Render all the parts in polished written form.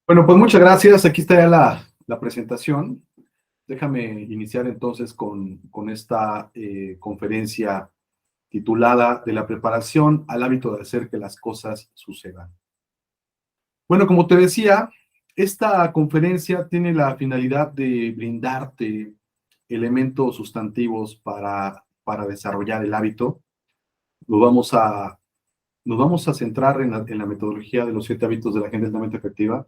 Bueno, pues muchas gracias. Aquí está ya la presentación. Déjame iniciar entonces con esta conferencia titulada De la preparación al hábito de hacer que las cosas sucedan. Bueno, como te decía, esta conferencia tiene la finalidad de brindarte elementos sustantivos para desarrollar el hábito. Nos vamos a, nos vamos a centrar en la metodología de los 7 hábitos de la gente altamente efectiva.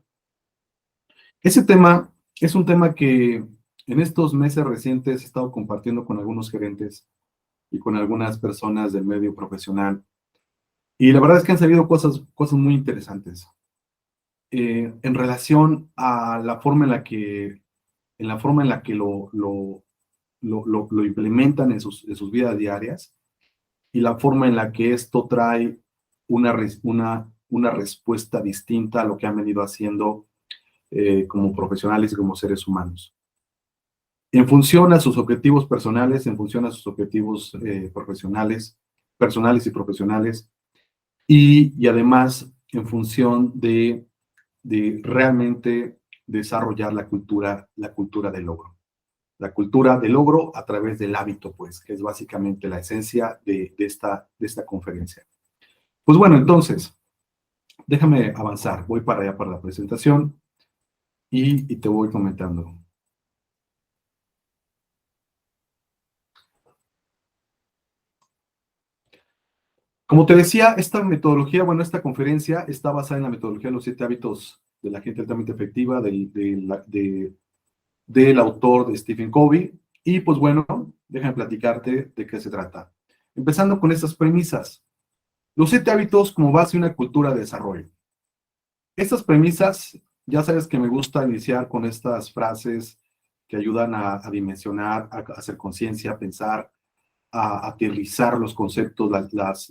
Ese tema es un tema que en estos meses recientes he estado compartiendo con algunos gerentes y con algunas personas del medio profesional. Y la verdad es que han salido cosas muy interesantes en relación a la forma en la que lo implementan en sus vidas diarias y la forma en la que esto trae una respuesta distinta a lo que han venido haciendo como profesionales y como seres humanos. En función a sus objetivos personales, en función a sus objetivos personales y profesionales, y además en función de realmente desarrollar la cultura del logro. La cultura del logro a través del hábito, pues, que es básicamente la esencia de esta conferencia. Pues bueno, entonces, déjame avanzar. Voy para allá para la presentación y te voy comentando. Como te decía, esta metodología, bueno, esta conferencia está basada en la metodología de los 7 hábitos de la gente altamente efectiva del autor de Stephen Covey. Y pues bueno, déjame platicarte de qué se trata. Empezando con estas premisas. Los 7 hábitos como base de una cultura de desarrollo. Estas premisas, ya sabes que me gusta iniciar con estas frases que ayudan a dimensionar, a hacer conciencia, a pensar, a aterrizar los conceptos,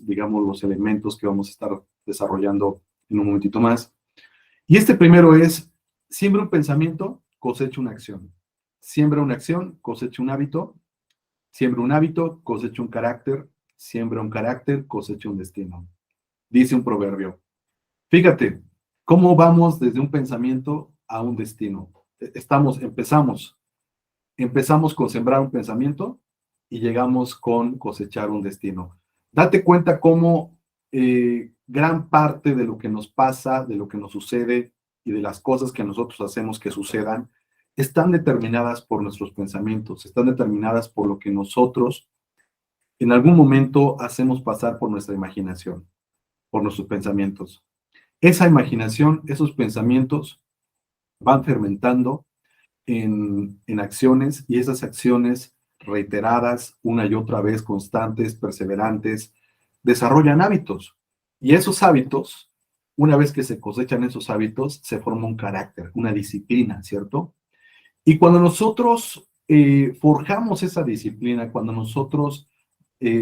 digamos, los elementos que vamos a estar desarrollando en un momentito más. Y este primero es, siembra un pensamiento, cosecha una acción. Siembra una acción, cosecha un hábito. Siembra un hábito, cosecha un carácter. Siembra un carácter, cosecha un destino. Dice un proverbio. Fíjate, cómo vamos desde un pensamiento a un destino. Empezamos con sembrar un pensamiento y llegamos con cosechar un destino. Date cuenta cómo gran parte de lo que nos pasa, de lo que nos sucede y de las cosas que nosotros hacemos que sucedan, están determinadas por nuestros pensamientos, están determinadas por lo que nosotros en algún momento hacemos pasar por nuestra imaginación, por nuestros pensamientos. Esa imaginación, esos pensamientos van fermentando en acciones, y esas acciones reiteradas una y otra vez, constantes, perseverantes, desarrollan hábitos. Y esos hábitos, una vez que se cosechan esos hábitos, se forma un carácter, una disciplina, ¿cierto? Y cuando nosotros forjamos esa disciplina, cuando nosotros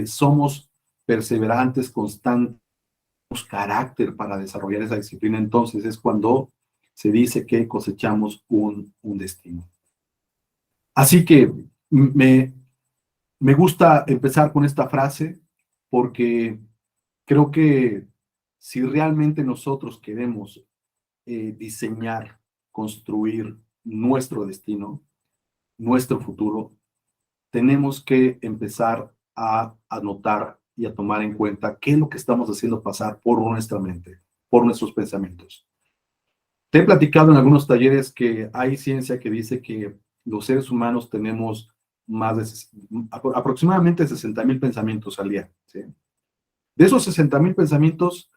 somos perseverantes, constantes, carácter para desarrollar esa disciplina, entonces es cuando se dice que cosechamos un destino. Así que me gusta empezar con esta frase porque creo que si realmente nosotros queremos diseñar, construir nuestro destino, nuestro futuro, tenemos que empezar a anotar y a tomar en cuenta qué es lo que estamos haciendo pasar por nuestra mente, por nuestros pensamientos. Te he platicado en algunos talleres que hay ciencia que dice que los seres humanos tenemos aproximadamente 60,000 pensamientos al día, ¿sí? De esos 60,000 pensamientos,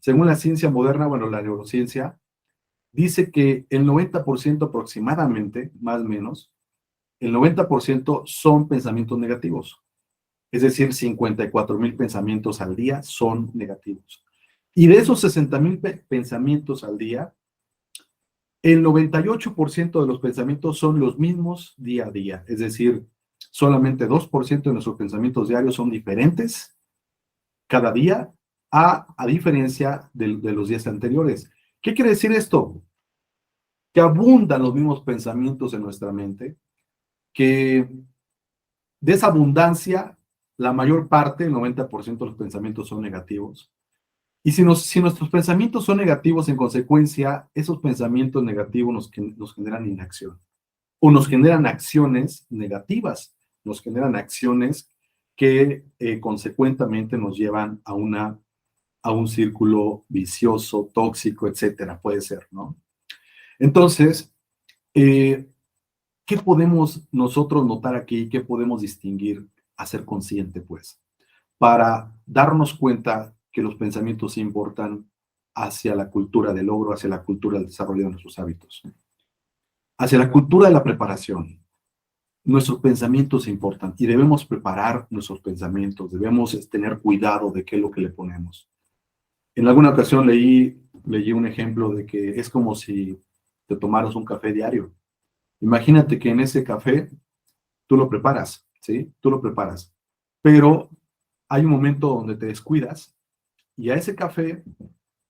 según la ciencia moderna, bueno, la neurociencia, dice que el 90% aproximadamente, más o menos, el 90% son pensamientos negativos. Es decir, 54,000 pensamientos al día son negativos. Y de esos 60,000 pensamientos al día, el 98% de los pensamientos son los mismos día a día. Es decir, solamente 2% de nuestros pensamientos diarios son diferentes cada día, a diferencia de los días anteriores. ¿Qué quiere decir esto? Que abundan los mismos pensamientos en nuestra mente, que de esa abundancia, la mayor parte, el 90% de los pensamientos son negativos, Y si nuestros pensamientos son negativos, en consecuencia, esos pensamientos negativos nos generan inacción o nos generan acciones negativas, nos generan acciones que consecuentemente nos llevan a un círculo vicioso, tóxico, etcétera, puede ser, ¿no? Entonces, eh, ¿qué podemos nosotros notar aquí? ¿Qué podemos distinguir, hacer consciente, pues? Para darnos cuenta que los pensamientos importan hacia la cultura del logro, hacia la cultura del desarrollo de nuestros hábitos, hacia la cultura de la preparación. Nuestros pensamientos importan y debemos preparar nuestros pensamientos, debemos tener cuidado de qué es lo que le ponemos. En alguna ocasión leí un ejemplo de que es como si te tomaras un café diario. Imagínate que en ese café tú lo preparas, ¿sí? Tú lo preparas, pero hay un momento donde te descuidas y a ese café,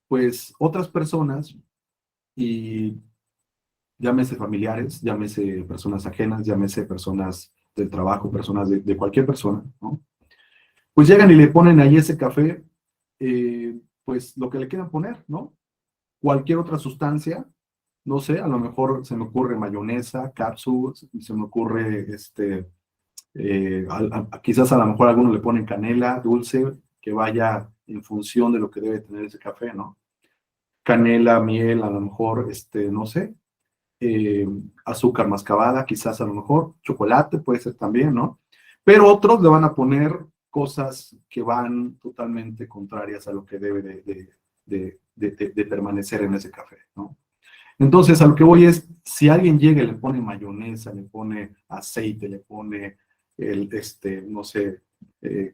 pues otras personas, y llámese familiares, llámese personas ajenas, llámese personas del trabajo, personas de cualquier persona, ¿no? Pues llegan y le ponen ahí ese café, pues lo que le quieran poner, ¿no? Cualquier otra sustancia, no sé, a lo mejor se me ocurre mayonesa, cápsula, se me ocurre, quizás a lo mejor algunos le ponen canela, dulce, que vaya en función de lo que debe tener ese café, ¿no? Canela, miel, a lo mejor, no sé, eh, azúcar mascabada, quizás a lo mejor, chocolate puede ser también, ¿no? Pero otros le van a poner cosas que van totalmente contrarias a lo que debe de permanecer en ese café, ¿no? Entonces, a lo que voy es, si alguien llega y le pone mayonesa, le pone aceite, le pone no sé,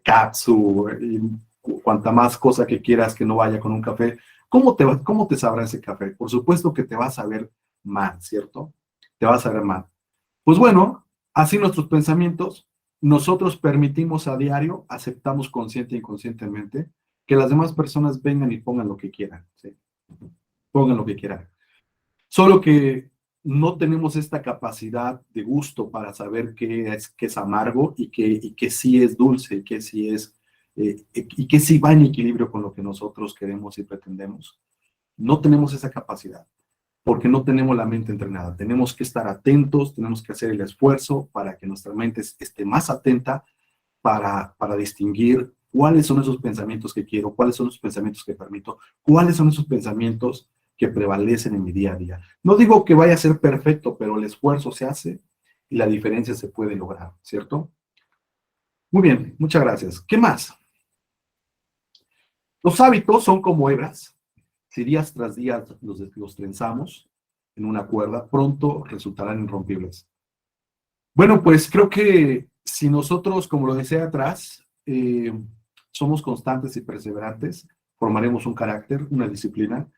katsu, y cuanta más cosa que quieras que no vaya con un café, cómo te sabrá ese café? Por supuesto que te va a saber mal, ¿cierto? Te va a saber mal. Pues bueno, así nuestros pensamientos, nosotros permitimos a diario, aceptamos consciente e inconscientemente, que las demás personas vengan y pongan lo que quieran, ¿sí? Pongan lo que quieran. Solo que no tenemos esta capacidad de gusto para saber qué es amargo y qué sí es dulce, y qué sí va en equilibrio con lo que nosotros queremos y pretendemos. No tenemos esa capacidad porque no tenemos la mente entrenada. Tenemos que estar atentos, tenemos que hacer el esfuerzo para que nuestra mente esté más atenta para distinguir cuáles son esos pensamientos que quiero, cuáles son los pensamientos que permito, cuáles son esos pensamientos que prevalecen en mi día a día. No digo que vaya a ser perfecto, pero el esfuerzo se hace y la diferencia se puede lograr, ¿cierto? Muy bien, muchas gracias. ¿Qué más? Los hábitos son como hebras. Si días tras días los trenzamos en una cuerda, pronto resultarán irrompibles. Bueno, pues creo que si nosotros, como lo decía atrás, somos constantes y perseverantes, formaremos un carácter, una disciplina,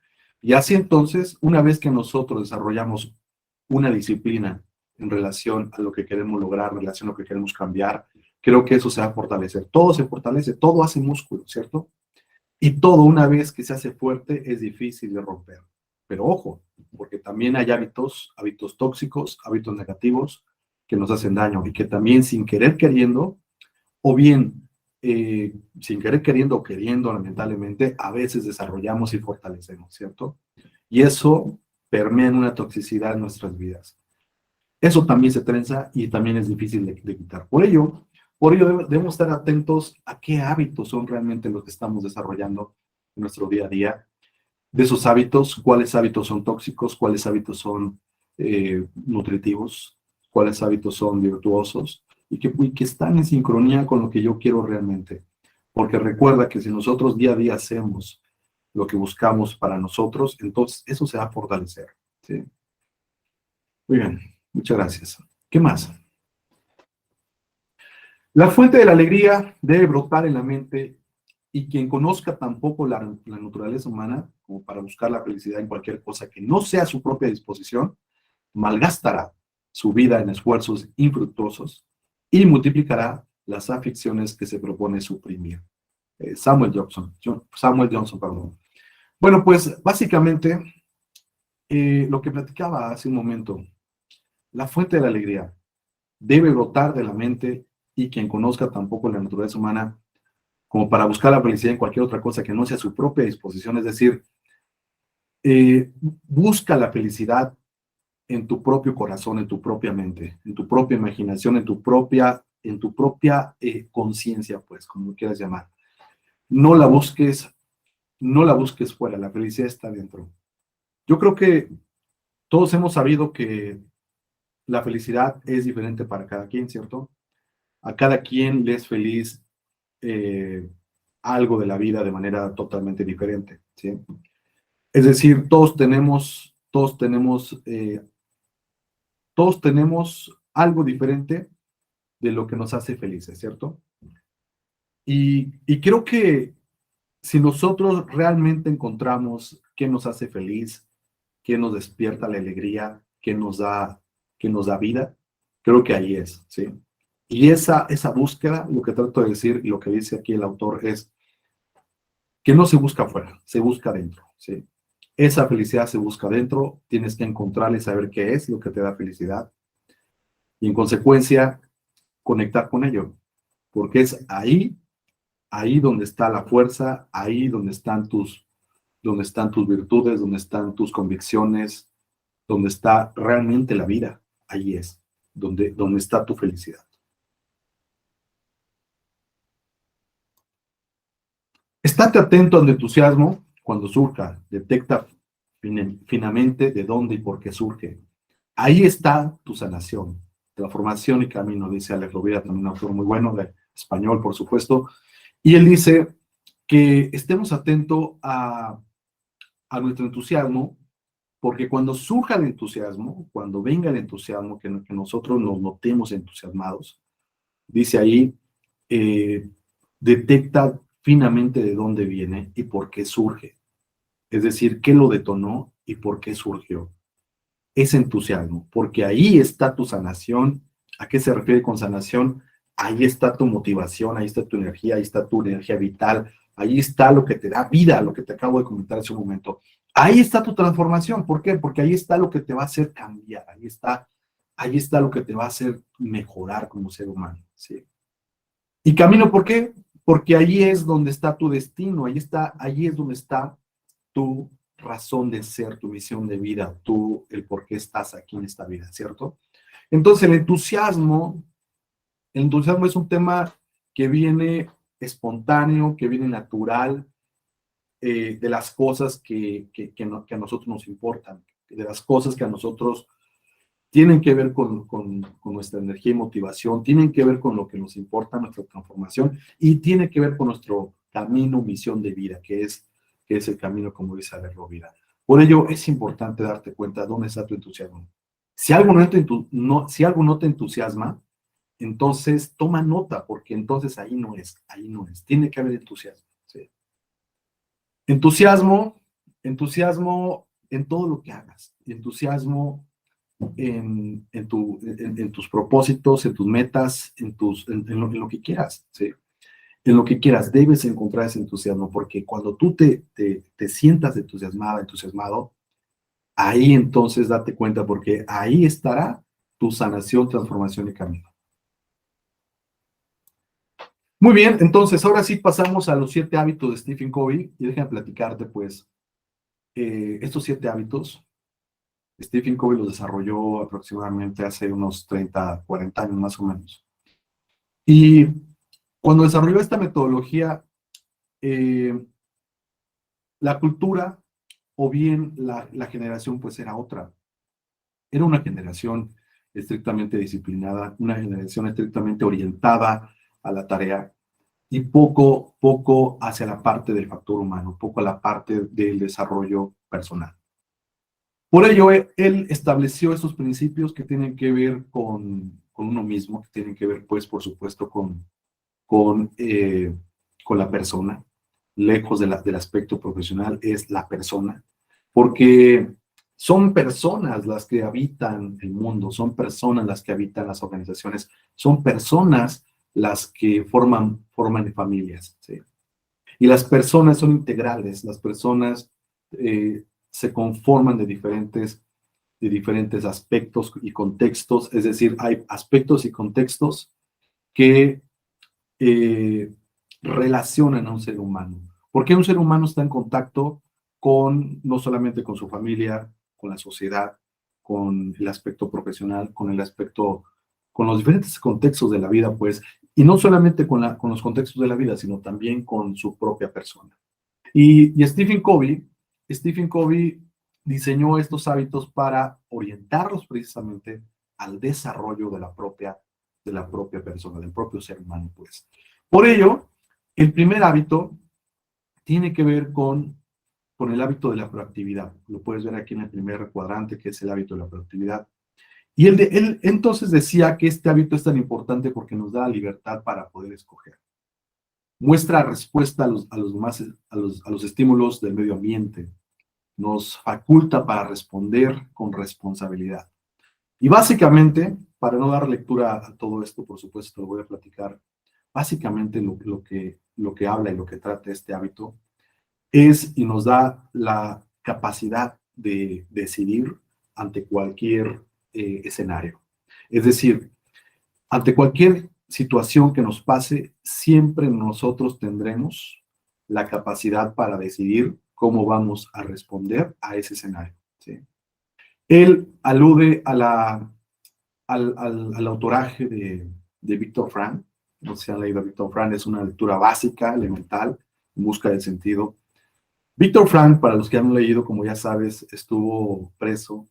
y así entonces, una vez que nosotros desarrollamos una disciplina en relación a lo que queremos lograr, en relación a lo que queremos cambiar, creo que eso se va a fortalecer. Todo se fortalece, todo hace músculo, ¿cierto? Y todo, una vez que se hace fuerte, es difícil de romper. Pero ojo, porque también hay hábitos tóxicos, hábitos negativos que nos hacen daño y que también sin querer queriendo, o bien sin querer queriendo o queriendo, lamentablemente, a veces desarrollamos y fortalecemos, ¿cierto? Y eso permea en una toxicidad en nuestras vidas. Eso también se trenza y también es difícil de quitar. Por ello debemos estar atentos a qué hábitos son realmente los que estamos desarrollando en nuestro día a día. De esos hábitos, cuáles hábitos son tóxicos, cuáles hábitos son nutritivos, cuáles hábitos son virtuosos y que están en sincronía con lo que yo quiero realmente. Porque recuerda que si nosotros día a día hacemos lo que buscamos para nosotros, entonces eso se va a fortalecer, ¿sí? Muy bien, muchas gracias. ¿Qué más? La fuente de la alegría debe brotar en la mente y quien conozca tampoco la naturaleza humana, como para buscar la felicidad en cualquier cosa que no sea su propia disposición, malgastará su vida en esfuerzos infructuosos y multiplicará las aficiones que se propone suprimir. Samuel Johnson, perdón. Bueno, pues básicamente lo que platicaba hace un momento, la fuente de la alegría debe brotar de la mente y quien conozca tampoco la naturaleza humana como para buscar la felicidad en cualquier otra cosa que no sea su propia disposición. Es decir, busca la felicidad en tu propio corazón, en tu propia mente, en tu propia imaginación, en tu propia conciencia, pues, como lo quieras llamar. No la busques, no la busques fuera, la felicidad está dentro. Yo creo que todos hemos sabido que la felicidad es diferente para cada quien, ¿cierto? A cada quien le es feliz eh, algo de la vida de manera totalmente diferente, ¿sí? Es decir, todos tenemos algo diferente de lo que nos hace felices, ¿cierto? Y creo que si nosotros realmente encontramos qué nos hace feliz, qué nos despierta la alegría, qué nos da vida, creo que ahí es, ¿sí? Y esa búsqueda, lo que trato de decir y lo que dice aquí el autor es que no se busca afuera, se busca dentro, ¿sí? Esa felicidad se busca dentro, tienes que encontrarla y saber qué es lo que te da felicidad y en consecuencia conectar con ello, porque es ahí donde está la fuerza, ahí donde están tus virtudes, donde están tus convicciones, donde está realmente la vida, ahí es, donde está tu felicidad. Estate atento al entusiasmo cuando surja, detecta finamente de dónde y por qué surge. Ahí está tu sanación, transformación y camino, dice Alex Rovira, también un autor muy bueno, de español, por supuesto. Y él dice que estemos atentos a nuestro entusiasmo, porque cuando surja el entusiasmo, cuando venga el entusiasmo, que nosotros nos notemos entusiasmados, dice ahí, eh, detecta finamente de dónde viene y por qué surge. Es decir, qué lo detonó y por qué surgió. Ese entusiasmo, porque ahí está tu sanación. ¿A qué se refiere con sanación? Ahí está tu motivación, ahí está tu energía, ahí está tu energía vital, ahí está lo que te da vida, lo que te acabo de comentar hace un momento. Ahí está tu transformación. ¿Por qué? Porque ahí está lo que te va a hacer cambiar, ahí está lo que te va a hacer mejorar como ser humano, ¿sí? Y camino, ¿por qué? Porque ahí es donde está tu destino, ahí es donde está tu razón de ser, tu misión de vida, el por qué estás aquí en esta vida, ¿cierto? Entonces el entusiasmo es un tema que viene espontáneo, que viene natural, de las cosas que a nosotros nos importan, de las cosas que a nosotros tienen que ver con nuestra energía y motivación, tienen que ver con lo que nos importa, nuestra transformación, y tiene que ver con nuestro camino, misión de vida, que es el camino, como dice Ale Rovira. Por ello, es importante darte cuenta de dónde está tu entusiasmo. Si algo si algo no te entusiasma, entonces toma nota, porque entonces ahí no es. Tiene que haber entusiasmo. ¿Sí? Entusiasmo, entusiasmo en todo lo que hagas, entusiasmo en tus propósitos, en tus metas, en lo que quieras, ¿sí? En lo que quieras, debes encontrar ese entusiasmo, porque cuando tú te sientas entusiasmada, entusiasmado, ahí entonces date cuenta, porque ahí estará tu sanación, transformación y camino. Muy bien, entonces ahora sí pasamos a los 7 hábitos de Stephen Covey, y déjame platicarte, pues, estos 7 hábitos. Stephen Covey los desarrolló aproximadamente hace unos 30, 40 años más o menos. Y cuando desarrolló esta metodología, eh, la cultura o bien la generación pues era otra. Era una generación estrictamente disciplinada, una generación estrictamente orientada a la tarea y poco hacia la parte del factor humano, poco a la parte del desarrollo personal. Por ello, él estableció estos principios que tienen que ver con uno mismo, que tienen que ver, pues, por supuesto, con, eh, con la persona, lejos del aspecto profesional, es la persona, porque son personas las que habitan el mundo, son personas las que habitan las organizaciones, son personas las que forman familias, ¿sí? Y las personas son integrales, las personas se conforman de diferentes aspectos y contextos, es decir, hay aspectos y contextos que eh, relacionan a un ser humano. Porque un ser humano está en contacto con, no solamente con su familia, con la sociedad, con el aspecto profesional, con el aspecto, con los diferentes contextos de la vida, pues, y no solamente con los contextos de la vida, sino también con su propia persona. Y Stephen Covey diseñó estos hábitos para orientarlos precisamente al desarrollo de la propia persona, del propio ser humano, pues. Por ello, el primer hábito tiene que ver con el hábito de la proactividad. Lo puedes ver aquí en el primer cuadrante, que es el hábito de la proactividad. Y él entonces decía que este hábito es tan importante porque nos da la libertad para poder escoger. Muestra respuesta a los estímulos del medio ambiente. Nos faculta para responder con responsabilidad. Y básicamente, para no dar lectura a todo esto, por supuesto, te lo voy a platicar. Básicamente lo que habla y lo que trata este hábito es y nos da la capacidad de decidir ante cualquier escenario. Es decir, ante cualquier situación que nos pase, siempre nosotros tendremos la capacidad para decidir cómo vamos a responder a ese escenario. ¿Sí? Él alude al autoraje de Víctor Frank. No sé si han leído a Víctor Frank, es una lectura básica, elemental, en busca del sentido. Víctor Frank, para los que han leído, como ya sabes, estuvo preso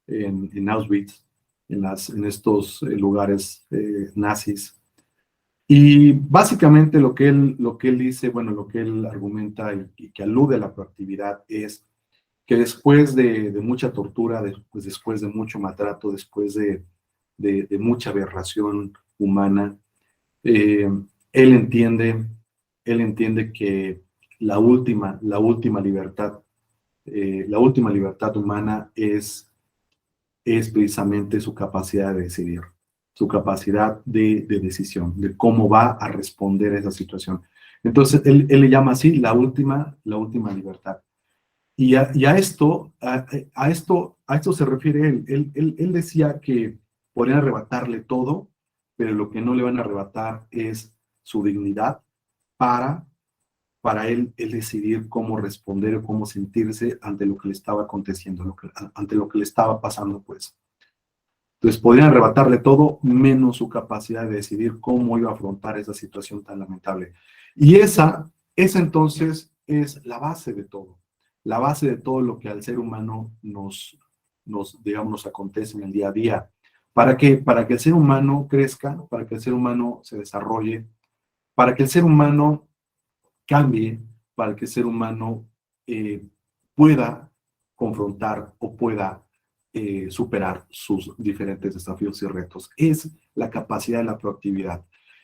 en Auschwitz, en estos lugares nazis. Y básicamente lo que él dice, bueno, lo que él argumenta y que alude a la proactividad es que después de mucha tortura, después de mucho maltrato, después de mucha aberración humana, eh, él entiende, él entiende que la última libertad humana es precisamente su capacidad de decidir, su capacidad de decisión, de cómo va a responder a esa situación. Entonces, él le llama así la última libertad. Y a esto se refiere él. Él decía que podrían arrebatarle todo, pero lo que no le van a arrebatar es su dignidad para, para él decidir cómo responder o cómo sentirse ante lo que le estaba aconteciendo, ante lo que le estaba pasando, pues. Entonces podrían arrebatarle todo menos su capacidad de decidir cómo iba a afrontar esa situación tan lamentable. Y esa entonces es la base de todo. La base de todo lo que al ser humano digamos, nos acontece en el día a día. Para que el ser humano crezca, para que el ser humano se desarrolle, para que el ser humano cambie, para que el ser humano pueda confrontar o pueda superar sus diferentes desafíos y retos. Es la capacidad de la proactividad.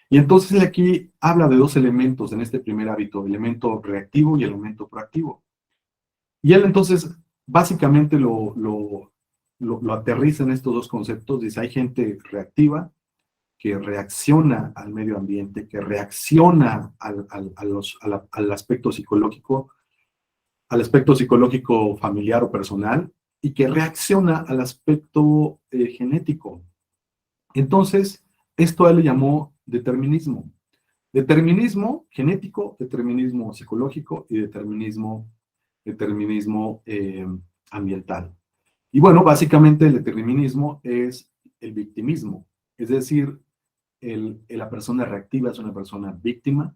Y entonces aquí habla de dos elementos en este primer hábito, el elemento reactivo y el elemento proactivo. Y él entonces básicamente lo aterriza en estos dos conceptos. Dice, hay gente reactiva que reacciona al medio ambiente, que reacciona al aspecto psicológico familiar o personal, y que reacciona al aspecto genético. Entonces, esto a él le llamó determinismo. Determinismo genético, determinismo psicológico y determinismo ambiental. Y bueno, básicamente el determinismo es el victimismo, es decir, la persona reactiva es una persona víctima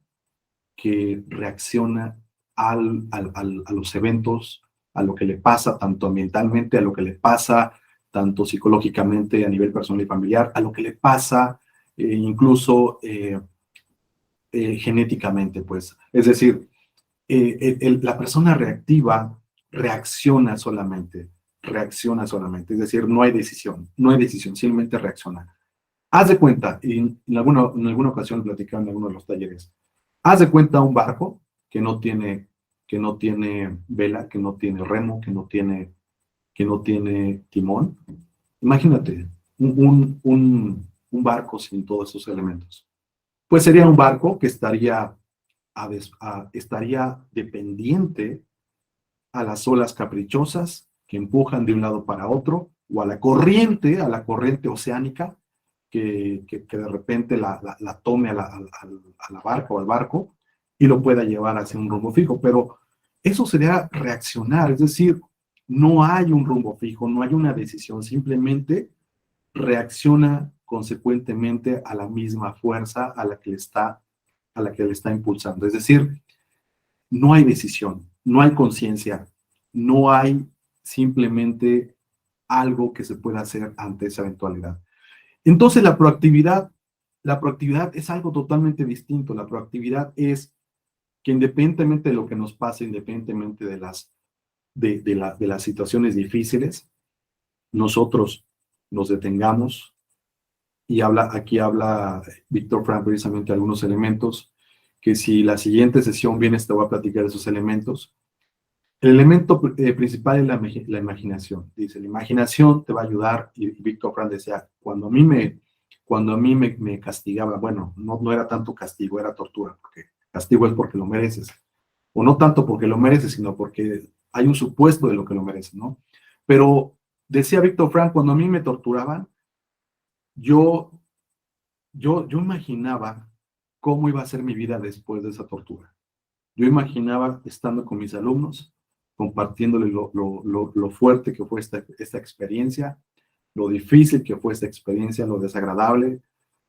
que reacciona a los eventos, a lo que le pasa tanto ambientalmente, a lo que le pasa tanto psicológicamente a nivel personal y familiar, a lo que le pasa incluso genéticamente, pues. Es decir, la persona reactiva reacciona solamente, es decir, no hay decisión, simplemente reacciona. Haz de cuenta, y en alguna ocasión platicaba en alguno de los talleres, haz de cuenta un barco que no tiene vela, que no tiene remo, que no tiene timón. Imagínate, un barco sin todos esos elementos. Pues sería un barco que estaría dependiente a las olas caprichosas que empujan de un lado para otro, o a la corriente oceánica que de repente la tome a la barca o al barco y lo pueda llevar hacia un rumbo fijo. Pero eso sería reaccionar, es decir, no hay un rumbo fijo, no hay una decisión, simplemente reacciona consecuentemente a la misma fuerza a la que le está impulsando. Es decir, no hay decisión, no hay conciencia, no hay simplemente algo que se pueda hacer ante esa eventualidad. Entonces la proactividad es algo totalmente distinto. La proactividad es que independientemente de lo que nos pase, independientemente de las situaciones difíciles, nosotros nos detengamos, y aquí habla Víctor Frank precisamente de algunos elementos, que si la siguiente sesión vienes te voy a platicar esos elementos. El elemento principal es la imaginación. Dice, la imaginación te va a ayudar, y Víctor Frank decía, cuando a mí me castigaba, bueno, no era tanto castigo, era tortura, porque castigo es porque lo mereces, o no tanto porque lo mereces, sino porque hay un supuesto de lo que lo mereces, ¿no? Pero decía Víctor Frank, cuando a mí me torturaban, yo imaginaba cómo iba a ser mi vida después de esa tortura. Yo imaginaba estando con mis alumnos, compartiéndole lo fuerte que fue esta experiencia, lo difícil que fue esta experiencia, lo desagradable,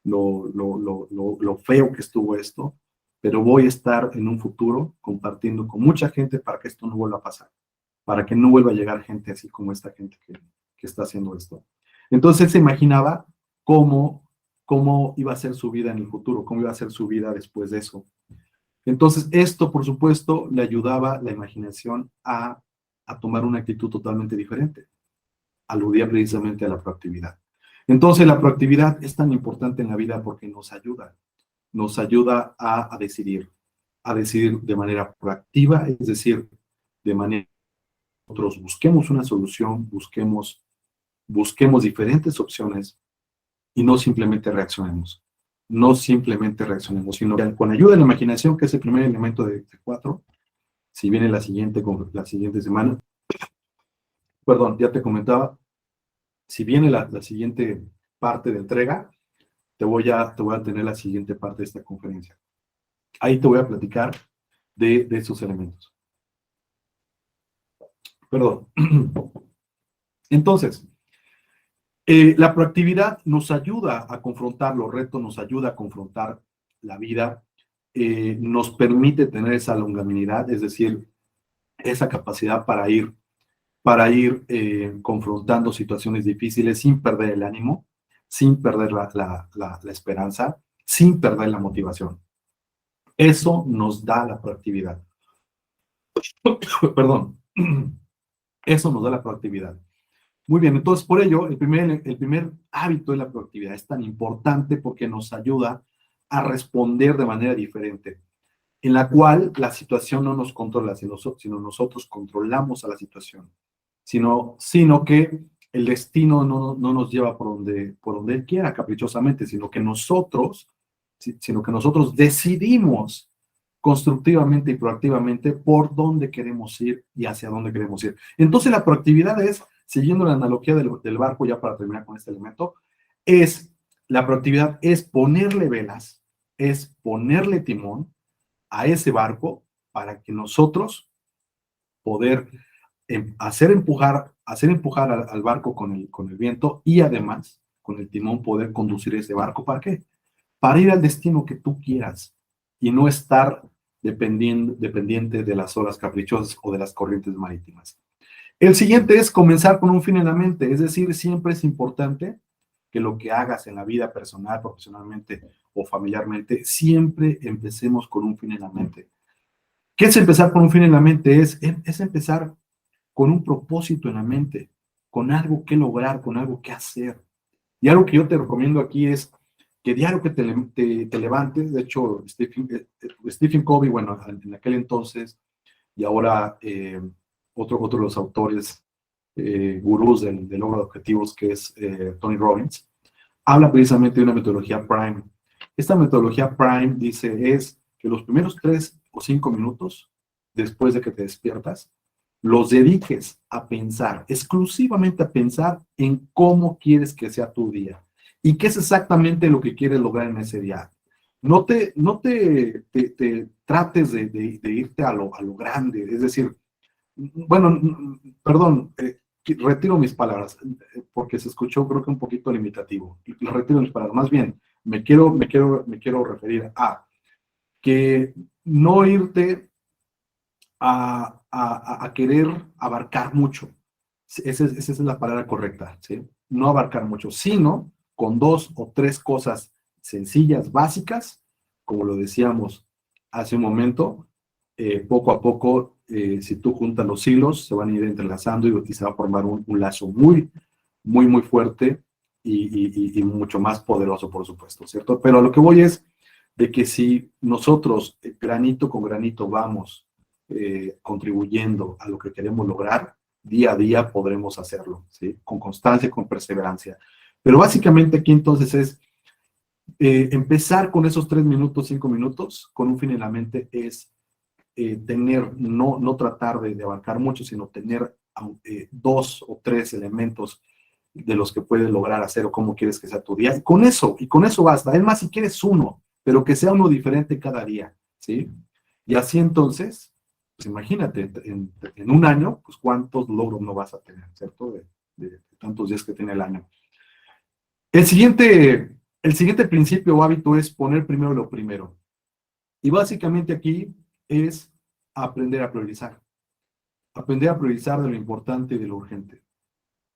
lo feo que estuvo esto, pero voy a estar en un futuro compartiendo con mucha gente para que esto no vuelva a pasar, para que no vuelva a llegar gente así como esta gente que está haciendo esto. Entonces él se imaginaba cómo iba a ser su vida en el futuro, cómo iba a ser su vida después de eso. Entonces esto, por supuesto, le ayudaba la imaginación a tomar una actitud totalmente diferente. Aludía precisamente a la proactividad. Entonces la proactividad es tan importante en la vida porque nos ayuda a decidir de manera proactiva, es decir, de manera que nosotros busquemos una solución, busquemos diferentes opciones y no simplemente reaccionemos. No simplemente reaccionemos, sino que con ayuda de la imaginación, que es el primer elemento de 4, si viene la siguiente semana, perdón, ya te comentaba, si viene la siguiente parte de entrega, te voy a tener la siguiente parte de esta conferencia. Ahí te voy a platicar de esos elementos. Perdón. Entonces, la proactividad nos ayuda a confrontar los retos, nos ayuda a confrontar la vida, nos permite tener esa longanimidad, es decir, esa capacidad para ir confrontando situaciones difíciles sin perder el ánimo, sin perder la esperanza, sin perder la motivación. Eso nos da la proactividad. Perdón. Eso nos da la proactividad. Muy bien, entonces por ello el primer hábito de la proactividad es tan importante porque nos ayuda a responder de manera diferente, en la cual la situación no nos controla, sino nosotros controlamos a la situación, sino que el destino no nos lleva por donde él quiera caprichosamente, sino que nosotros decidimos constructivamente y proactivamente por dónde queremos ir y hacia dónde queremos ir. Entonces la proactividad es, siguiendo la analogía del barco, ya para terminar con este elemento, la proactividad es ponerle velas, es ponerle timón a ese barco para que nosotros poder hacer empujar al barco con el viento y además con el timón poder conducir ese barco. ¿Para qué? Para ir al destino que tú quieras y no estar dependiente de las olas caprichosas o de las corrientes marítimas. El siguiente es comenzar con un fin en la mente, es decir, siempre es importante que lo que hagas en la vida personal, profesionalmente o familiarmente, siempre empecemos con un fin en la mente. ¿Qué es empezar con un fin en la mente? Es empezar con un propósito en la mente, con algo que lograr, con algo que hacer. Y algo que yo te recomiendo aquí es que diario que te levantes, de hecho, Stephen Covey, bueno, en aquel entonces, y ahora otro de los autores gurús del logro de objetivos, que es Tony Robbins, habla precisamente de una metodología Prime. Esta metodología Prime dice es que los primeros 3 o 5 minutos después de que te despiertas, los dediques a pensar, exclusivamente a pensar en cómo quieres que sea tu día y qué es exactamente lo que quieres lograr en ese día. no te trates de irte a lo grande, es decir, bueno, perdón, retiro mis palabras, porque se escuchó creo que un poquito limitativo. Retiro mis palabras, más bien, me quiero referir a que no irte a querer abarcar mucho. Esa es la palabra correcta, ¿sí? No abarcar mucho, sino con dos o tres cosas sencillas, básicas, como lo decíamos hace un momento, poco a poco, si tú juntas los hilos, se van a ir entrelazando y se va a formar un lazo muy, muy, muy fuerte y mucho más poderoso, por supuesto, ¿cierto? Pero a lo que voy es de que si nosotros, granito con granito, vamos contribuyendo a lo que queremos lograr, día a día podremos hacerlo, ¿sí? Con constancia, con perseverancia. Pero básicamente aquí entonces es empezar con esos 3 minutos, 5 minutos, con un fin en la mente es tener, no tratar de abarcar mucho, sino tener dos o tres elementos de los que puedes lograr hacer o cómo quieres que sea tu día. Y con eso basta. Es más, si quieres uno, pero que sea uno diferente cada día, ¿sí? Y así entonces, pues imagínate, en un año, pues cuántos logros no vas a tener, ¿cierto? De tantos días que tiene el año. El siguiente, el siguiente principio o hábito es poner primero lo primero. Y básicamente aquí es aprender a priorizar. Aprender a priorizar de lo importante y de lo urgente.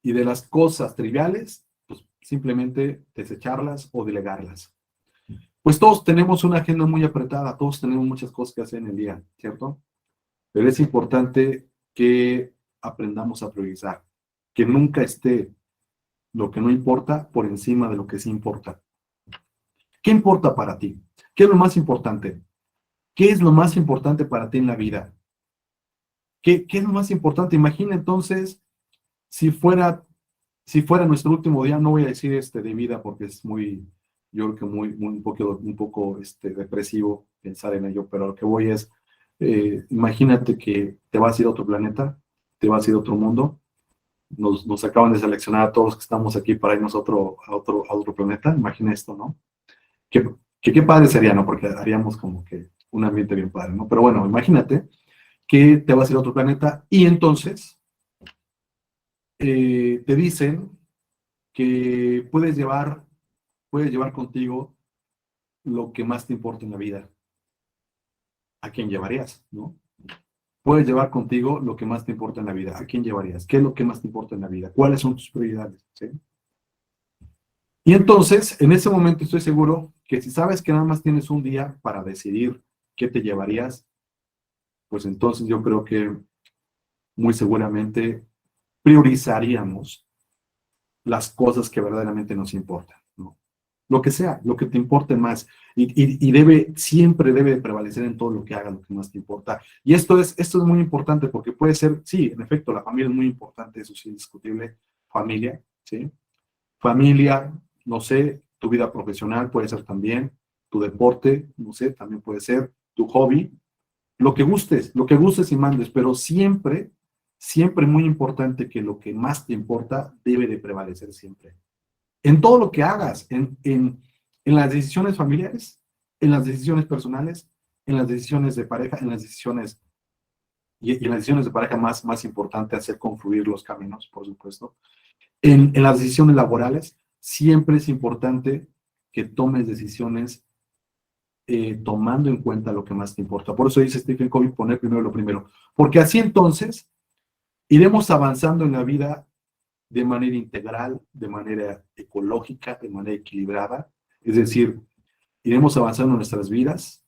Y de las cosas triviales, pues simplemente desecharlas o delegarlas. Pues todos tenemos una agenda muy apretada, todos tenemos muchas cosas que hacer en el día, ¿cierto? Pero es importante que aprendamos a priorizar, que nunca esté lo que no importa por encima de lo que sí importa. ¿Qué importa para ti? ¿Qué es lo más importante? ¿Qué es lo más importante para ti en la vida? ¿Qué es lo más importante? Imagina entonces si fuera, si fuera nuestro último día, no voy a decir de vida porque es muy, yo creo que un poco depresivo pensar en ello, pero lo que voy es, imagínate que te vas a ir a otro planeta, te vas a ir a otro mundo, nos acaban de seleccionar a todos los que estamos aquí para irnos a otro planeta, imagina esto, ¿no? Qué padre sería, ¿no? Porque haríamos como que un ambiente bien padre, ¿no? Pero bueno, imagínate que te vas a ir a otro planeta y entonces te dicen que puedes llevar contigo lo que más te importa en la vida. ¿A quién llevarías, no? Puedes llevar contigo lo que más te importa en la vida. ¿A quién llevarías? ¿Qué es lo que más te importa en la vida? ¿Cuáles son tus prioridades? ¿Sí? Y entonces, en ese momento estoy seguro que si sabes que nada más tienes un día para decidir qué te llevarías, pues entonces yo creo que muy seguramente priorizaríamos las cosas que verdaderamente nos importan, ¿no? Lo que sea, lo que te importe más. Y siempre debe prevalecer en todo lo que hagas, lo que más te importa. Y esto es muy importante porque puede ser, sí, en efecto, la familia es muy importante, eso sí, indiscutible. Familia, ¿sí? Familia, no sé, tu vida profesional puede ser también, tu deporte, no sé, también puede ser, tu hobby, lo que gustes y mandes, pero siempre, siempre muy importante que lo que más te importa debe de prevalecer siempre en todo lo que hagas, en las decisiones familiares, en las decisiones personales, en las decisiones de pareja, y en las decisiones de pareja más importante, hacer confluir los caminos, por supuesto. En las decisiones laborales, siempre es importante que tomes decisiones tomando en cuenta lo que más te importa. Por eso dice Stephen Covey, poner primero lo primero. Porque así entonces iremos avanzando en la vida de manera integral, de manera ecológica, de manera equilibrada. Es decir, iremos avanzando en nuestras vidas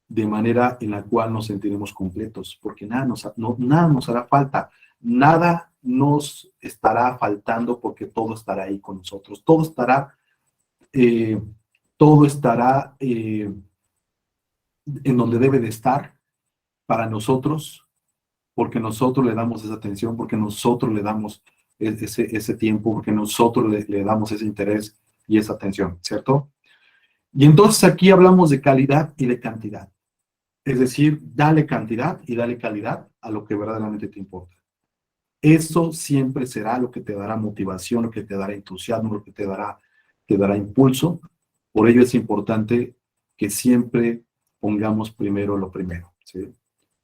de manera en la cual nos sentiremos completos, porque nada nos hará falta, nada nos estará faltando porque todo estará ahí con nosotros, eh, todo estará en donde debe de estar para nosotros, porque nosotros le damos esa atención, porque nosotros le damos ese tiempo, porque nosotros le damos ese interés y esa atención, ¿cierto? Y entonces aquí hablamos de calidad y de cantidad. Es decir, dale cantidad y dale calidad a lo que verdaderamente te importa. Eso siempre será lo que te dará motivación, lo que te dará entusiasmo, lo que te dará impulso. Por ello es importante que siempre pongamos primero lo primero, ¿sí?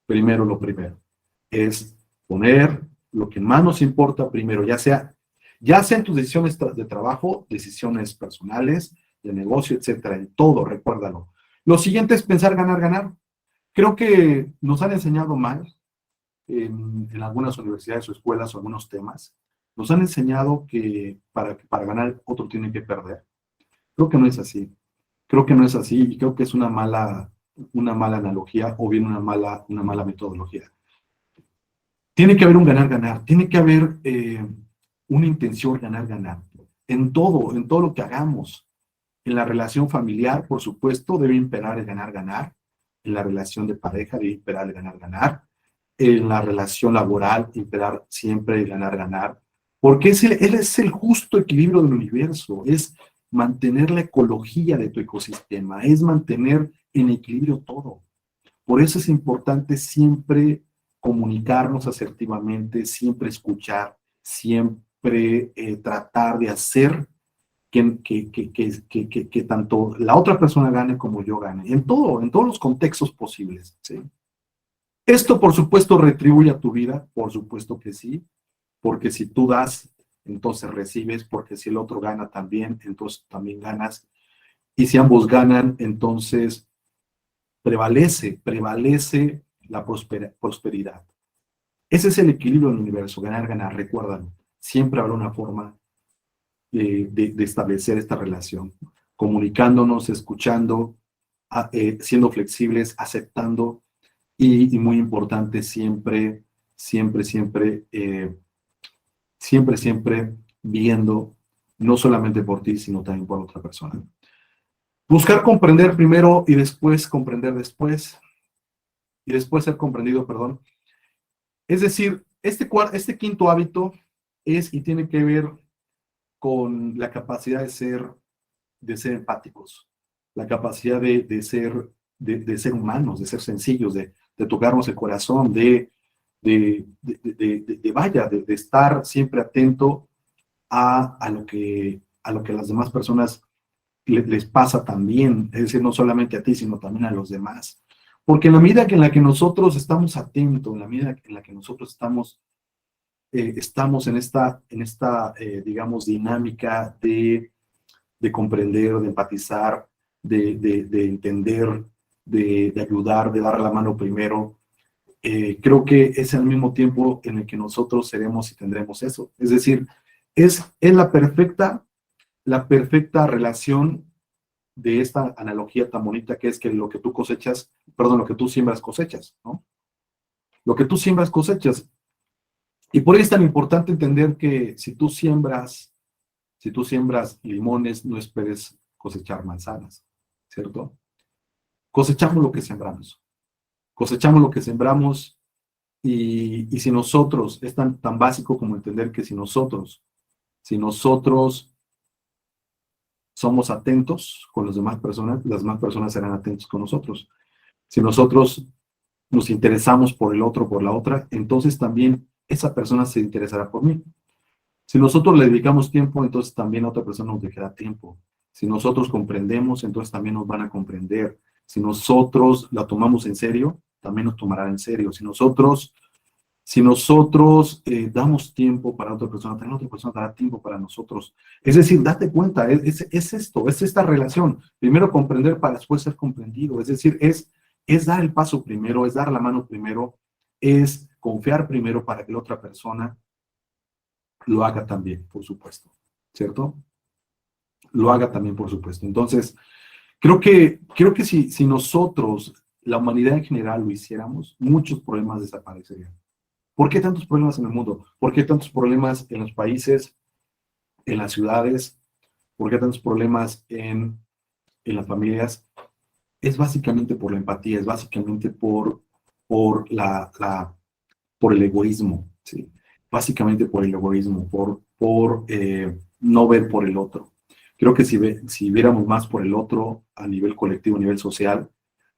Primero lo primero. Es poner lo que más nos importa primero, ya sea en tus decisiones de trabajo, decisiones personales, de negocio, etcétera, en todo, recuérdalo. Lo siguiente es pensar ganar, ganar. Creo que nos han enseñado mal en algunas universidades o escuelas o algunos temas. Nos han enseñado que para ganar otro tiene que perder. Creo que no es así. Creo que no es así y creo que es una mala analogía o bien una mala metodología. Tiene que haber un ganar-ganar, tiene que haber una intención ganar-ganar. En todo lo que hagamos. En la relación familiar, por supuesto, debe imperar el ganar-ganar. En la relación de pareja debe imperar el ganar-ganar. En la relación laboral, imperar siempre el ganar-ganar. Porque él es el justo equilibrio del universo, es mantener la ecología de tu ecosistema, es mantener en equilibrio todo. Por eso es importante siempre comunicarnos asertivamente, siempre escuchar, siempre tratar de hacer que tanto la otra persona gane como yo gane, en todos los contextos posibles, ¿sí? Esto, por supuesto, retribuye a tu vida, por supuesto que sí, porque si tú das, entonces recibes, porque si el otro gana también, entonces también ganas, y si ambos ganan, entonces prevalece la prosperidad. Ese es el equilibrio del universo, ganar, ganar, recuérdalo. Siempre habrá una forma de establecer esta relación, comunicándonos, escuchando, siendo flexibles, aceptando y muy importante, siempre viendo, no solamente por ti, sino también por otra persona. Buscar comprender primero y después comprender después, y después ser comprendido, perdón. Es decir, este quinto hábito es y tiene que ver con la capacidad de ser empáticos, la capacidad de ser humanos, de ser sencillos, de tocarnos el corazón, de estar siempre atento a lo que a las demás personas les pasa también, es decir, no solamente a ti, sino también a los demás. Porque en la medida en la que nosotros estamos atentos, en la medida en la que nosotros estamos en esta digamos, dinámica de comprender, de empatizar, de entender, de ayudar, de dar la mano primero, creo que es al mismo tiempo en el que nosotros seremos y tendremos eso. Es decir, es la perfecta relación de esta analogía tan bonita que es que lo que tú cosechas, perdón, lo que tú siembras cosechas, ¿no? Lo que tú siembras cosechas. Y por eso es tan importante entender que si tú siembras limones, no esperes cosechar manzanas, ¿cierto? Cosechamos lo que sembramos. Cosechamos lo que sembramos y si nosotros, es tan básico como entender que si nosotros somos atentos con las demás personas serán atentos con nosotros. Si nosotros nos interesamos por el otro, por la otra, entonces también esa persona se interesará por mí. Si nosotros le dedicamos tiempo, entonces también a otra persona nos dejará tiempo. Si nosotros comprendemos, entonces también nos van a comprender. Si nosotros la tomamos en serio, también nos tomará en serio. Si nosotros damos tiempo para otra persona, también otra persona dará tiempo para nosotros. Es decir, date cuenta, es esto, es esta relación. Primero comprender para después ser comprendido. Es decir, es dar el paso primero, es dar la mano primero, es confiar primero para que la otra persona lo haga también, por supuesto, ¿cierto? Lo haga también, por supuesto. Entonces, creo que si nosotros, la humanidad en general, lo hiciéramos, muchos problemas desaparecerían. ¿Por qué tantos problemas en el mundo? ¿Por qué tantos problemas en los países, en las ciudades? ¿Por qué tantos problemas en las familias? Es básicamente por la empatía, es básicamente por el egoísmo, ¿sí? Básicamente por el egoísmo, por no ver por el otro. Creo que si viéramos más por el otro a nivel colectivo, a nivel social,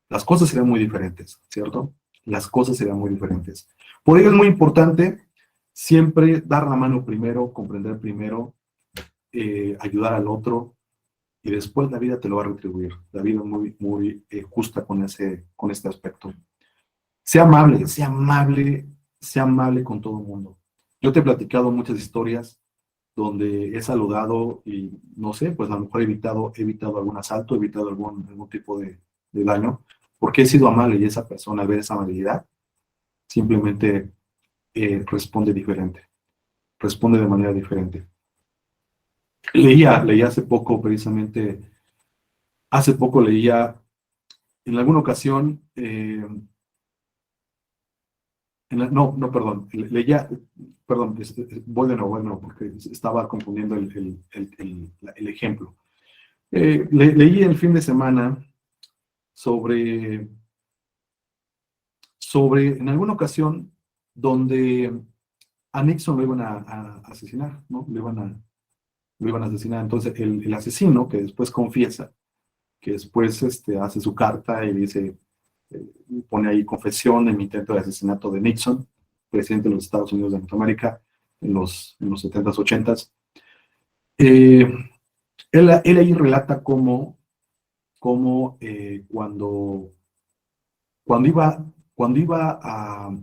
las cosas serían muy diferentes, ¿cierto? Las cosas serían muy diferentes. Por ello es muy importante siempre dar la mano primero, comprender primero, ayudar al otro, y después la vida te lo va a retribuir. La vida es muy, muy justa con este aspecto. Sea amable, sea amable, sea amable con todo el mundo. Yo te he platicado muchas historias donde he saludado y, no sé, pues a lo mejor he evitado algún asalto, he evitado algún tipo de daño, porque he sido amable y esa persona, al ver esa amabilidad, simplemente responde diferente, responde de manera diferente. Leía hace poco leía, en alguna ocasión, leía, perdón, voy de nuevo, porque estaba confundiendo el ejemplo. Leí el fin de semana sobre, en alguna ocasión, donde a Nixon lo iban a asesinar, ¿no? Lo iban a asesinar. Entonces, el asesino, que después confiesa, que después hace su carta y dice, pone ahí confesión en mi intento de asesinato de Nixon, presidente de los Estados Unidos de Norteamérica, en los 70s, 80s. Él ahí relata cómo cuando iba, cuando iba a,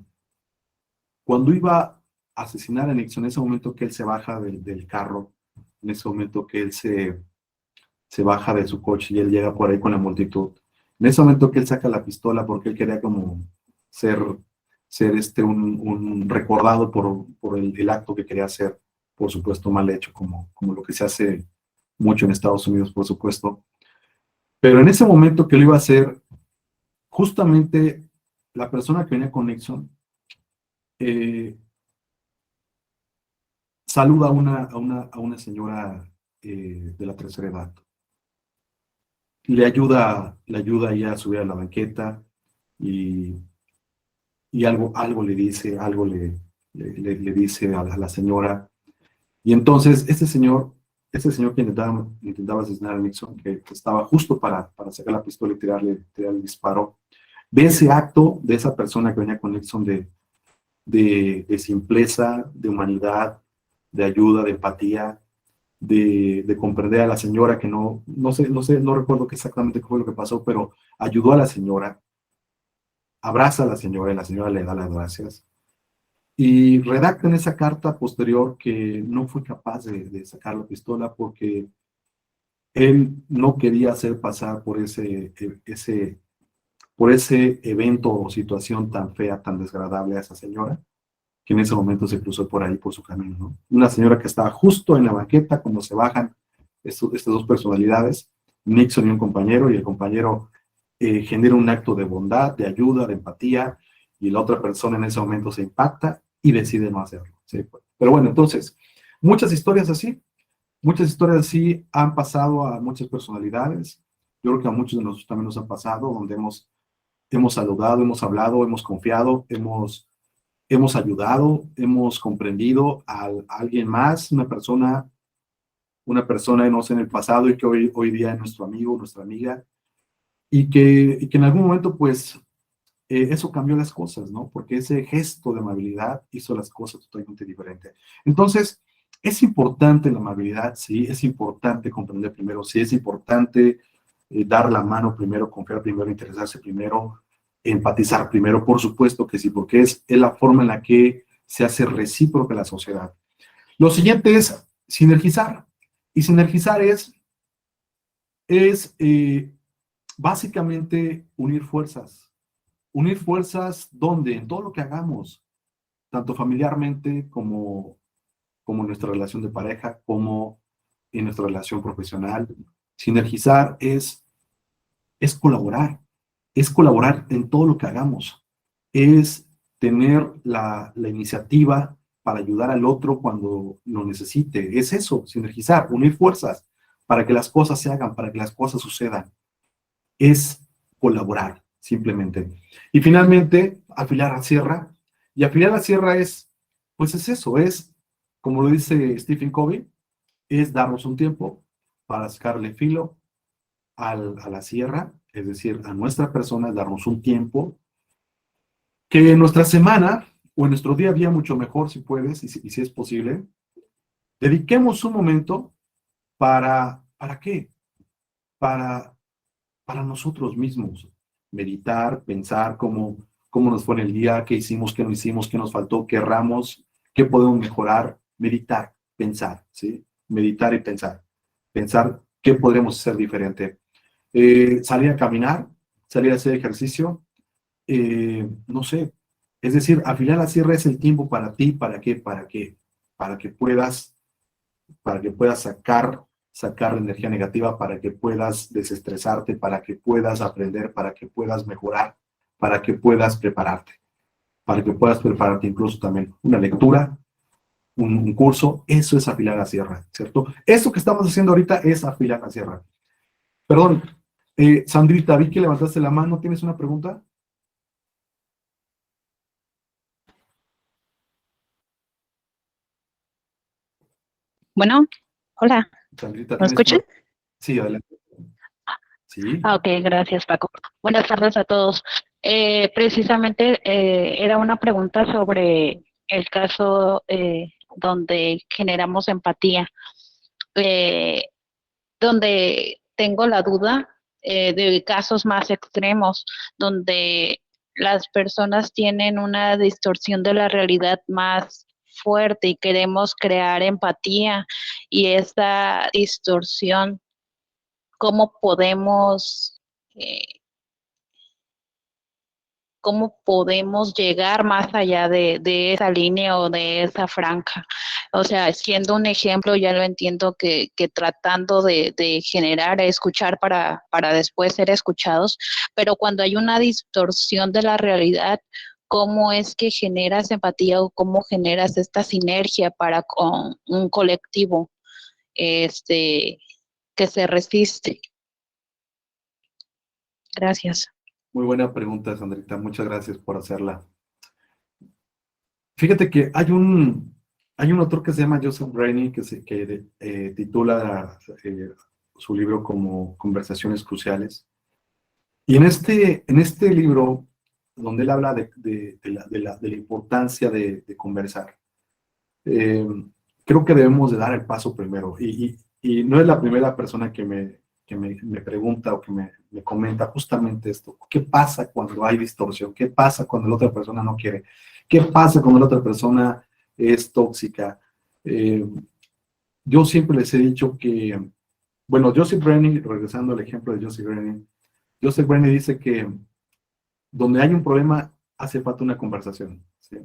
cuando iba a asesinar a Nixon, en ese momento que él se baja del carro, en ese momento que él se baja de su coche y él llega por ahí con la multitud, en ese momento que él saca la pistola porque él quería como ser, un recordado por el acto que quería hacer, por supuesto mal hecho, como lo que se hace mucho en Estados Unidos, por supuesto. Pero en ese momento que lo iba a hacer, justamente la persona que venía con Nixon eh, saluda a una señora de la tercera edad. Le ayuda ella a subir a la banqueta y, algo le dice, le dice a la señora. Y entonces este señor que intentaba asesinar a Nixon, que estaba justo para sacar la pistola y tirarle el disparo, ve ese acto de esa persona que venía con Nixon de simpleza, de humanidad, de ayuda, de empatía, de comprender a la señora que no recuerdo exactamente qué fue lo que pasó, pero ayudó a la señora, abraza a la señora y la señora le da las gracias. Y redacta en esa carta posterior que no fue capaz de sacar la pistola porque él no quería hacer pasar por ese evento o situación tan fea, tan desagradable a esa señora, que en ese momento se cruzó por ahí, por su camino, ¿no? Una señora que estaba justo en la banqueta cuando se bajan estas dos personalidades, Nixon y un compañero, y el compañero genera un acto de bondad, de ayuda, de empatía, y la otra persona en ese momento se impacta y decide no hacerlo. ¿Sí? Pero bueno, entonces, muchas historias así han pasado a muchas personalidades. Yo creo que a muchos de nosotros también nos ha pasado, donde hemos saludado, hemos hablado, hemos confiado, hemos ayudado, hemos comprendido a alguien más, una persona, no sé, en el pasado y que hoy día es nuestro amigo, nuestra amiga, y que en algún momento, pues, eso cambió las cosas, ¿no? Porque ese gesto de amabilidad hizo las cosas totalmente diferentes. Entonces, es importante la amabilidad, sí, es importante comprender primero, sí, es importante dar la mano primero, confiar primero, interesarse primero, empatizar primero, por supuesto que sí, porque es la forma en la que se hace recíproca la sociedad. Lo siguiente es sinergizar, y sinergizar es básicamente unir fuerzas donde en todo lo que hagamos, tanto familiarmente como en nuestra relación de pareja, como en nuestra relación profesional. Sinergizar es colaborar en todo lo que hagamos, es tener la iniciativa para ayudar al otro cuando lo necesite. Es eso, sinergizar, unir fuerzas para que las cosas se hagan, para que las cosas sucedan. Es colaborar, simplemente. Y finalmente, afilar la sierra. Y afilar la sierra pues es eso, como lo dice Stephen Covey, es darnos un tiempo para sacarle filo a la sierra, es decir, a nuestra persona, darnos un tiempo que en nuestra semana o en nuestro día a día, mucho mejor si puedes y si es posible, dediquemos un momento ¿para qué? para, para nosotros mismos. Meditar, pensar cómo nos fue en el día, qué hicimos, qué no hicimos, qué nos faltó, qué erramos, qué podemos mejorar. Meditar, pensar, ¿sí? Meditar y pensar. Pensar qué podremos hacer diferente. Salir a caminar, salir a hacer ejercicio, no sé. Es decir, afilar la sierra es el tiempo para ti, ¿para qué? Para que puedas sacar la energía negativa, para que puedas desestresarte, para que puedas aprender, para que puedas mejorar, para que puedas prepararte incluso también una lectura, un curso. Eso es afilar la sierra, ¿cierto? Eso que estamos haciendo ahorita es afilar la sierra. Perdón, Sandrita, vi que levantaste la mano. ¿Tienes una pregunta? Bueno, hola, Sandrita, ¿me ¿tienes escuchan? una? Sí, adelante. Sí, Ok, gracias, Paco. Buenas tardes a todos. Precisamente era una pregunta sobre el caso donde generamos empatía, eh, donde tengo la duda de casos más extremos, donde las personas tienen una distorsión de la realidad más fuerte y queremos crear empatía y esta distorsión cómo podemos, eh, cómo podemos llegar más allá de esa línea o de esa franja. O sea, siendo un ejemplo, ya lo entiendo que tratando de generar, escuchar para después ser escuchados, pero cuando hay una distorsión de la realidad, ¿cómo es que generas empatía o cómo generas esta sinergia para con un colectivo este, que se resiste? Gracias. muy buena pregunta, Sandrita. Muchas gracias por hacerla. Fíjate que hay un autor que se llama Joseph Rainey que titula su libro como Conversaciones Cruciales. Y en este libro, donde él habla de la importancia de conversar, eh, creo que debemos de dar el paso primero. Y no es la primera persona me pregunta o me comenta justamente esto. ¿Qué pasa cuando hay distorsión? ¿Qué pasa cuando la otra persona no quiere? ¿Qué pasa cuando la otra persona es tóxica? Eh, yo siempre les he dicho que, bueno, Joseph Brennan, regresando al ejemplo de Joseph Brennan dice que donde hay un problema hace falta una conversación, ¿sí?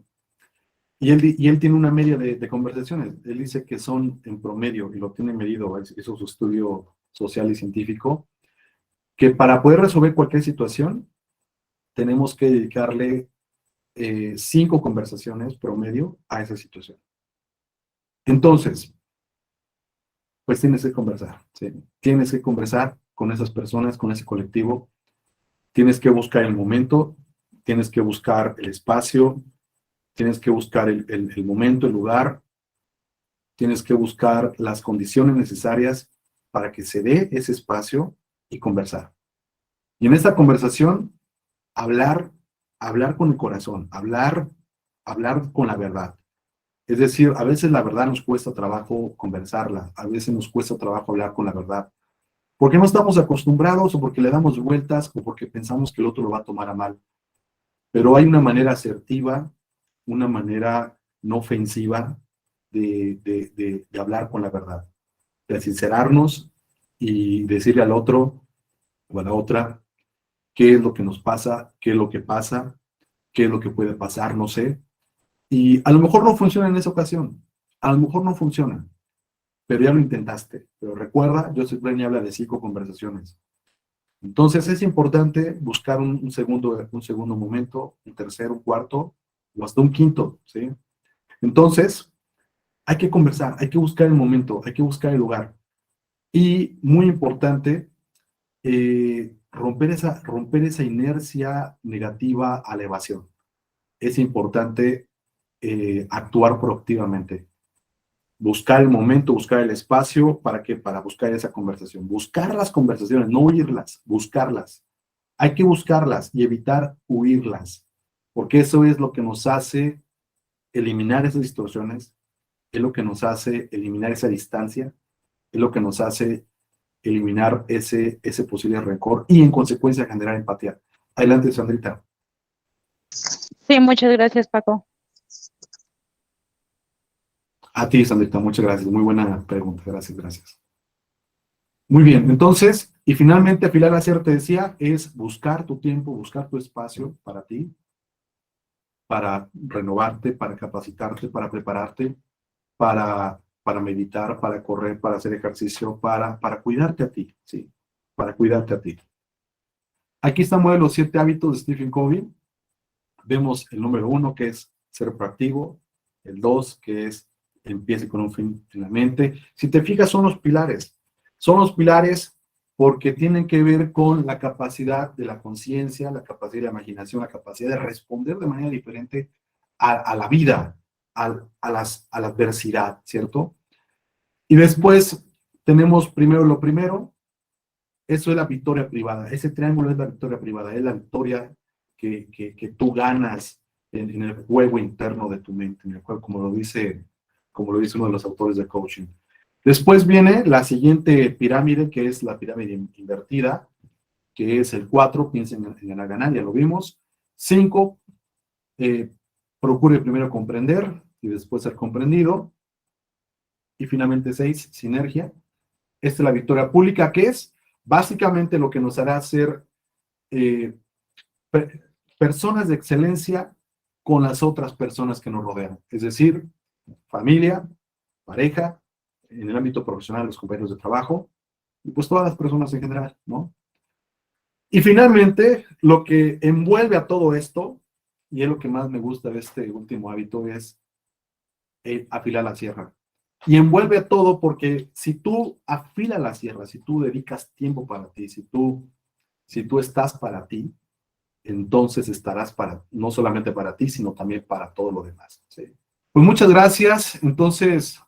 Y él tiene una media de conversaciones. Él dice que son en promedio, y lo tiene medido, hizo su estudio social y científico, que para poder resolver cualquier situación tenemos que dedicarle 5 conversaciones promedio a esa situación. Entonces, pues tienes que conversar, ¿sí? Tienes que conversar con esas personas, con ese colectivo, tienes que buscar el momento, tienes que buscar el espacio, tienes que buscar el momento, el lugar, tienes que buscar las condiciones necesarias para que se dé ese espacio y conversar. Y en esta conversación, hablar, hablar con el corazón, hablar con la verdad. Es decir, a veces la verdad nos cuesta trabajo conversarla, a veces nos cuesta trabajo hablar con la verdad, porque no estamos acostumbrados o porque le damos vueltas o porque pensamos que el otro lo va a tomar a mal. Pero hay una manera asertiva, una manera no ofensiva de hablar con la verdad, de sincerarnos y decirle al otro o a la otra qué es lo que nos pasa, qué es lo que pasa, qué es lo que puede pasar, no sé. Y a lo mejor no funciona en esa ocasión, a lo mejor no funciona, pero ya lo intentaste. Pero recuerda, Joseph Brennan habla de 5 conversaciones. Entonces es importante buscar un segundo momento, un tercero, un cuarto o hasta un quinto, ¿sí? Entonces, hay que conversar, hay que buscar el momento, hay que buscar el lugar. Y muy importante, romper esa inercia negativa a la evasión. Es importante actuar proactivamente. Buscar el momento, buscar el espacio, ¿para qué? Para buscar esa conversación. Buscar las conversaciones, no huirlas, buscarlas. Hay que buscarlas y evitar huirlas, porque eso es lo que nos hace eliminar esas distorsiones, es lo que nos hace eliminar esa distancia, es lo que nos hace eliminar ese posible rencor y en consecuencia generar empatía. Adelante, Sandrita. Sí, muchas gracias, Paco. A ti, Sandrita, muchas gracias. Muy buena pregunta. Gracias, gracias. Muy bien, entonces, y finalmente, afilar la sierra, te decía, es buscar tu tiempo, buscar tu espacio para ti, para renovarte, para capacitarte, para prepararte, para meditar, para correr, para hacer ejercicio, para cuidarte a ti, ¿sí? Para cuidarte a ti. Aquí estamos los 7 hábitos de Stephen Covey. Vemos el número 1, que es ser proactivo, el 2, que es empiece con un fin en la mente. Si te fijas, son los pilares. Son los pilares porque tienen que ver con la capacidad de la conciencia, la capacidad de la imaginación, la capacidad de responder de manera diferente a la vida, a la adversidad, ¿cierto? Y después tenemos primero lo primero, eso es la victoria privada, ese triángulo es la victoria privada, es la victoria que tú ganas en el juego interno de tu mente, en el cual, como lo dice uno de los autores de coaching. Después viene la siguiente pirámide, que es la pirámide invertida, que es el 4, piensen en la ganar, ya lo vimos. 5, procure primero comprender y después ser comprendido. Y finalmente 6, sinergia. Esta es la victoria pública, que es básicamente lo que nos hará ser personas de excelencia con las otras personas que nos rodean. Es decir, familia, pareja, en el ámbito profesional, los compañeros de trabajo, y pues todas las personas en general, ¿no? Y finalmente, lo que envuelve a todo esto, y es lo que más me gusta de este último hábito, es afilar la sierra. Y envuelve a todo porque si tú afilas la sierra, si tú dedicas tiempo para ti, si tú estás para ti, entonces estarás no solamente para ti, sino también para todo lo demás, ¿sí? Pues muchas gracias. Entonces,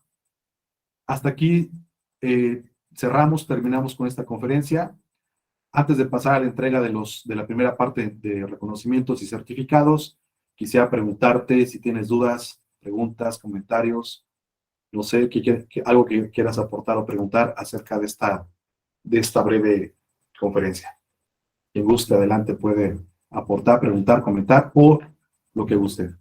hasta aquí terminamos con esta conferencia. Antes de pasar a la entrega de la primera parte de reconocimientos y certificados, quisiera preguntarte si tienes dudas, preguntas, comentarios, no sé, algo que quieras aportar o preguntar acerca de esta breve conferencia. Quien guste, adelante, puede aportar, preguntar, comentar o lo que guste.